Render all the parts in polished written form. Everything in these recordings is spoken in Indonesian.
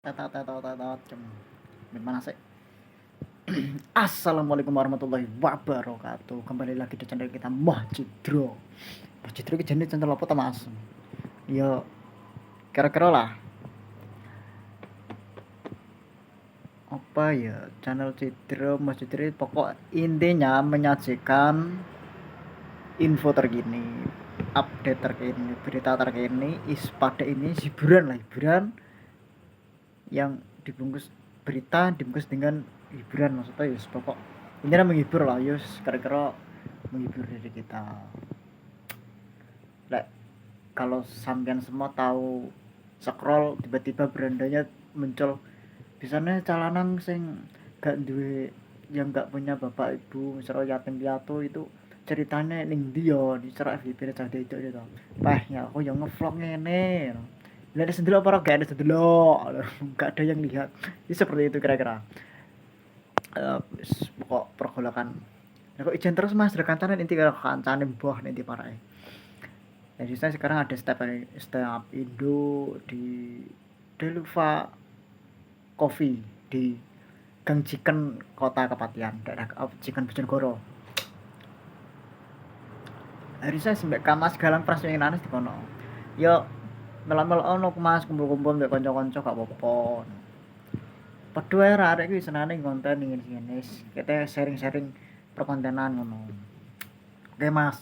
Gimana sih? Assalamualaikum warahmatullahi wabarakatuh. Kembali lagi di channel kita Mahjidro. Mahjidro ini jenis channel apa Mas? Ya kira-kira lah. Apa ya channel Cidro Mahjidro pokok intinya menyajikan info terkini, update terkini, berita terkini, pada ini hiburan yang dibungkus berita dibungkus dengan hiburan, maksudnya yus pokok intinya menghibur lah, yus kira-kira menghibur diri kita. Like, kalau sampean semua tahu scroll tiba-tiba berandanya muncul biasanya calanan sing gak duwe, yang gak punya bapak ibu, misalnya yatim piatu, itu ceritanya ning dia di cara FYP aja itu gitu. Pah ya aku yang ngevlog ngene. Lihat ada sendiri apa gak ada sendiri, gak ada yang lihat. Ini seperti itu kira-kira. Pokok pergolakan. Nah, kok ijen terus Mas rekantanan inti kalau kancane mbah nanti parae. Jadi saya sekarang ada stand up Indo di Deluva Coffee di Gang Chicken Kota Kepatihan, daerah Chicken Bojonegoro. Hari saya sembek Kamas Galang Pras wingi di kono. Yo melok-melok ono Mas, kumpul-kumpul mbek kanca-kanca gak apa-apa. Padha ae arek iki senane konten ngene-ngene. Kita sharing-sharing perkontenan ngono. Oke Mas,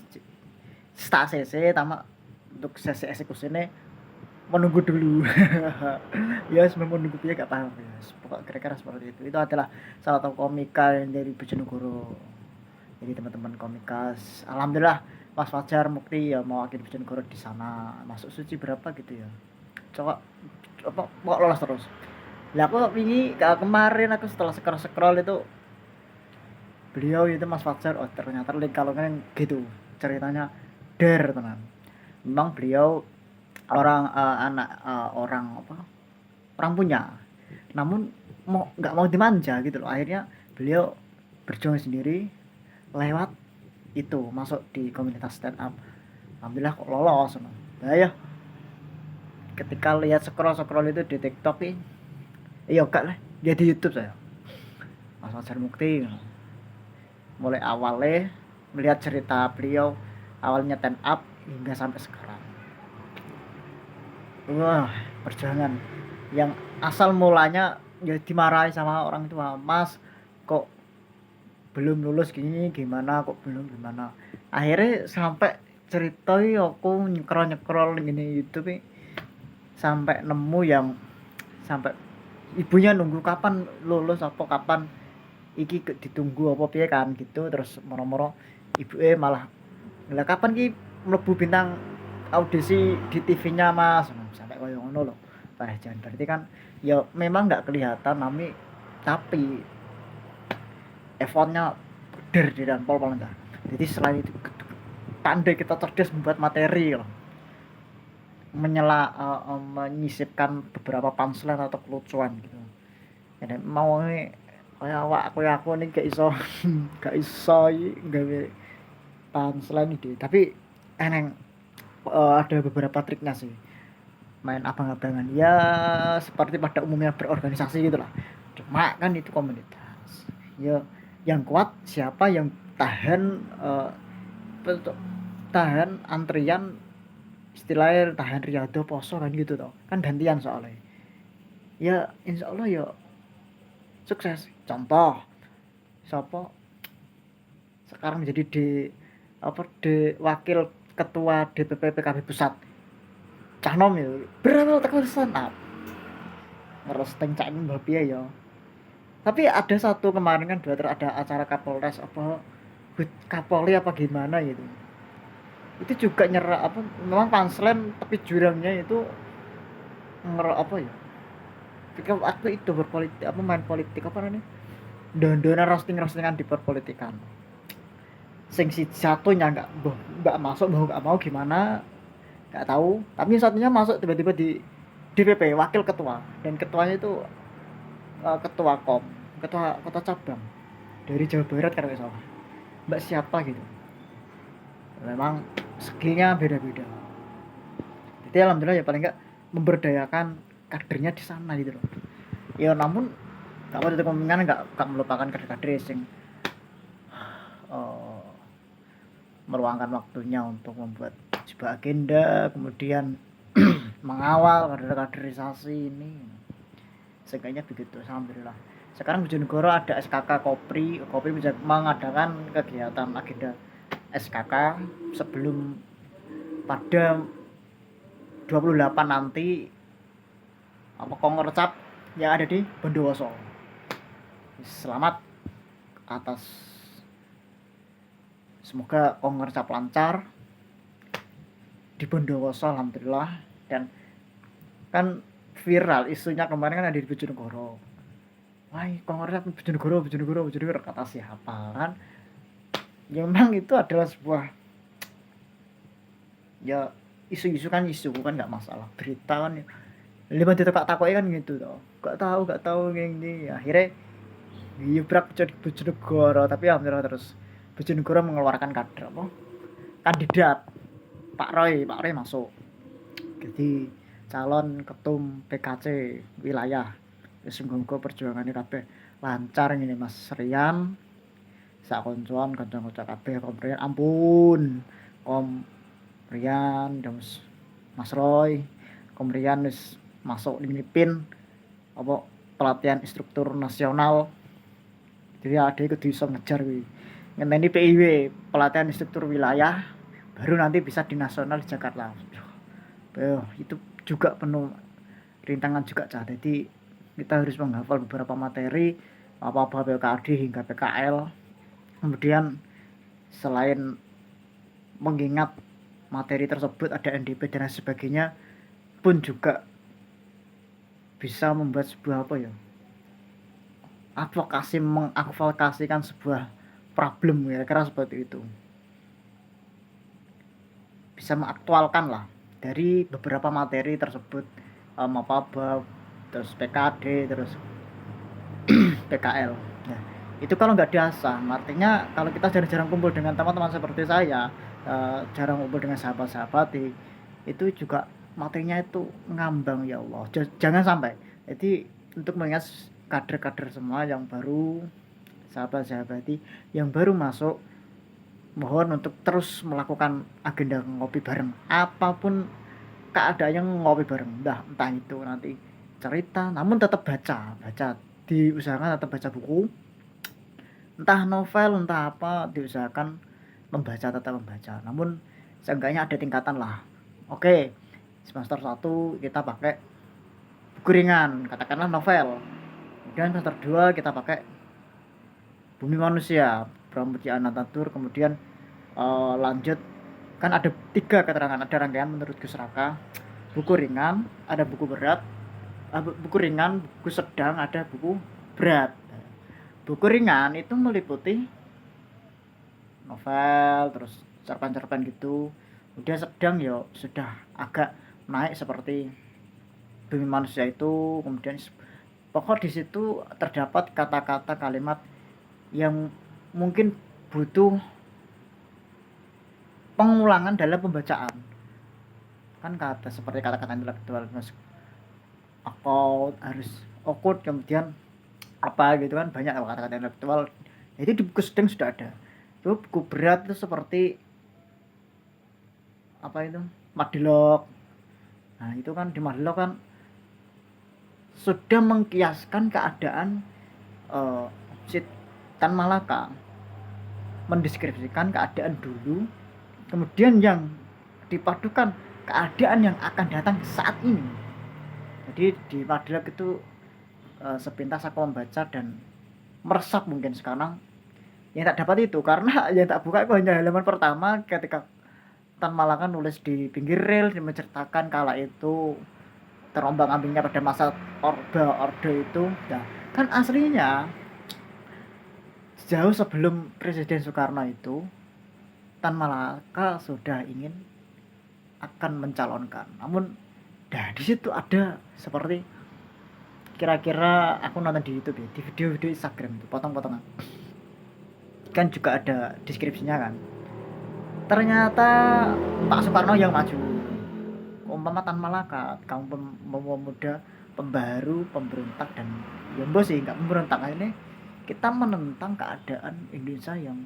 tak CC tama untuk sesi eksekusinya menunggu dulu. Ya memang menunggu dia gak paham ya. Pokok kira-kira seperti itu. Itu adalah salah satu komika dari Bojonegoro. Jadi teman-teman komikas, alhamdulillah Mas Fajar Mukti ya mau wakil Bojonegoro di sana. Masuk suci berapa gitu ya. Coba apa mau lolos terus. Lah aku wingi kemarin aku setelah scroll itu beliau itu Mas Fajar, oh ternyata link kalau kan gitu ceritanya tenan. Memang beliau orang apa, orang punya, namun nggak mau dimanja gitu loh. Akhirnya beliau berjuang sendiri lewat itu masuk di komunitas stand up. Alhamdulillah kok lolos. Nah ya ketika lihat scroll itu di TikTok ini, iya kak lah dia di YouTube saya Mas Fajar Mukti. Mulai awalnya melihat cerita beliau awalnya stand up hingga sampai sekarang. Wah, perjuangan yang asal mulanya ya dimarahi sama orang tua, Mas kok belum lulus gini, gimana kok belum gimana. Akhirnya sampai cerita aku nyekrol gini YouTube sampai nemu yang sampai ibunya nunggu kapan lulus apa kapan iki ditunggu apa piye kan gitu. Terus moro-moro ibuke malah lah kapan ki mlebu bintang audisi di TV-nya Mas, sampai koyo ngono lho. Wah jan berarti kan ya memang nggak kelihatan tapi effortnya gede dan pol enggak. Jadi selain itu pandai kita cerdas membuat materi loh, menyisipkan beberapa punchline atau kelucuan gitu. Jadi mau ini kayak aku nih gak iso gak iso gawe punchline ide, tapi eneng ada beberapa triknya sih. Main abang-abangan ya seperti pada umumnya berorganisasi gitulah. Cuma kan itu komunitas. Ya yang kuat siapa yang tahan tahan antrian, istilahnya tahan riyado poso kan gitu toh. Kan gantian soalnya. Ya insya Allah ya sukses. Contoh siapa sekarang menjadi di wakil ketua DPP PKB pusat Cah Nom ya berapa tekan stand up ngerosteng Cak Nom babi ya. Tapi ada satu kemarin kan ada acara Kapolres apa Kapolri apa gimana gitu, itu juga nyerah apa memang punchline tapi jurangnya itu apa ya, ketika waktu itu berpolitik apa main politik apa namanya dona roastingan di perpolitikan, sing si satunya nggak masuk, nggak mau gimana nggak tahu, tapi satunya masuk tiba-tiba di DPP wakil ketua, dan ketuanya itu ketua kota cabang dari Jawa Barat kan nggak salah, mbak siapa gitu. Memang skillnya beda-beda, jadi alhamdulillah ya paling nggak memberdayakan kadernya di sana gitu loh. Ya namun gak menutup kemungkinan gak melupakan kader-kader sing uh, meluangkan waktunya untuk membuat sebuah agenda, kemudian mengawal kaderisasi ini. Seenggaknya begitu, alhamdulillah. Sekarang Bojonegoro ada SKK Kopri bisa mengadakan kegiatan agenda SKK sebelum pada 28 nanti apa Kongrecap yang ada di Bondowoso. Selamat atas, semoga Kongrecap lancar di Bondowoso alhamdulillah. Dan kan viral isunya kemarin kan ada di Bojonegoro. Wah, Kongrecap Bojonegoro kata siapa kan? Ya memang itu adalah sebuah ya isu-isu kan nggak masalah, berita kan lima detik tak takoi kan gitu toh, gak tahu gini akhirnya yubrak Bojonegoro. Tapi alhamdulillah terus Bojonegoro mengeluarkan kader apa kandidat Pak Roy masuk jadi calon ketum PKC wilayah. Semoga perjuangannya kabeh lancar ini Mas Rian sak koncoan kanca-kanca kabeh komprian ampun Kom Rian dan Mas Roy Komrian wis masuk di PIN apa pelatihan instruktur nasional, jadi ada itu bisa ngejar kuwi ngenteni PIW pelatihan instruktur wilayah baru nanti bisa di nasional di Jakarta. Itu juga penuh rintangan juga cah. Jadi kita harus menghafal beberapa materi apa-apa PKD hingga PKL. Kemudian selain mengingat materi tersebut ada NDP dan sebagainya pun juga bisa membuat sebuah apa ya advokasi, mengadvokasikan sebuah problem kira-kira seperti itu, bisa mengaktualkan lah dari beberapa materi tersebut apa terus PKD terus PKL. Nah, itu kalau nggak diasah artinya kalau kita jarang-jarang kumpul dengan teman-teman seperti saya, jarang kumpul dengan sahabat-sahabat itu juga materinya itu ngambang. Ya Allah, jangan sampai. Jadi untuk mengingat kader-kader semua yang baru, sahabat-sahabat yang baru masuk, mohon untuk terus melakukan agenda ngopi bareng apapun keadaannya, ngopi bareng entah itu nanti cerita namun tetap baca diusahakan tetap baca buku, entah novel entah apa, diusahakan tetap membaca namun seenggaknya ada tingkatan lah. Oke, semester 1 kita pakai buku ringan katakanlah novel, kemudian semester 2 kita pakai Bumi Manusia Pramudia Anantatur, kemudian lanjut kan ada 3 keterangan, ada rangkaian menurut Gus Raka, buku ringan, ada buku berat, buku ringan, buku sedang, ada buku berat. Buku ringan itu meliputi novel terus cerpen-cerpen gitu. Udah sedang ya sudah agak naik seperti Bumi Manusia itu, kemudian pokok di situ terdapat kata-kata kalimat yang mungkin butuh pengulangan dalam pembacaan. Kan kata seperti kata-kata intelektual harus okut, kemudian apa gitu kan, banyak kata-kata intelektual. Jadi di buku sedang sudah ada. Itu buku berat itu seperti apa itu Madelok. Nah itu kan di Madelok kan sudah mengkiaskan keadaan Tan Malaka, mendeskripsikan keadaan dulu, kemudian yang dipadukan keadaan yang akan datang saat ini. Jadi di Madelok itu sepintas aku membaca dan meresap mungkin sekarang. Yang tak dapat itu karena yang tak buka itu hanya halaman pertama ketika Tan Malaka nulis di pinggir rel menceritakan kala itu terombang-ambingnya pada masa orde itu. Nah, kan aslinya jauh sebelum Presiden Soekarno itu Tan Malaka sudah ingin akan mencalonkan. Namun di situ ada seperti kira-kira aku nonton di YouTube ya, di video-video Instagram itu potong-potongan. Kan juga ada deskripsinya kan. Ternyata Pak Soekarno yang maju. Umpama Tan Malaka, kaum pemuda pembaharu, pemberontak, dan ya sih nggak pemberontak, ini kita menentang keadaan Indonesia yang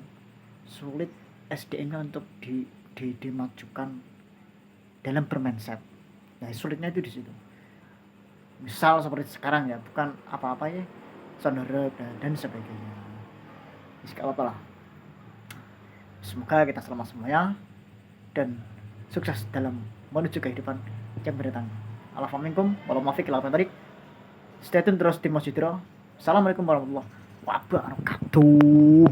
sulit SDM-nya untuk dimajukan dalam bermindset. Nah, sulitnya itu di situ. Misal seperti sekarang ya, bukan apa-apa ya, saudara dan sebagainya. Gak apa-apa lah. Semoga kita selamat semuanya dan sukses dalam menuju kehidupan yang mendatang. Alhamdulillah, warahmatullahi wabarakatuh. Stay tune terus di Masjidro. Assalamualaikum warahmatullahi wabarakatuh.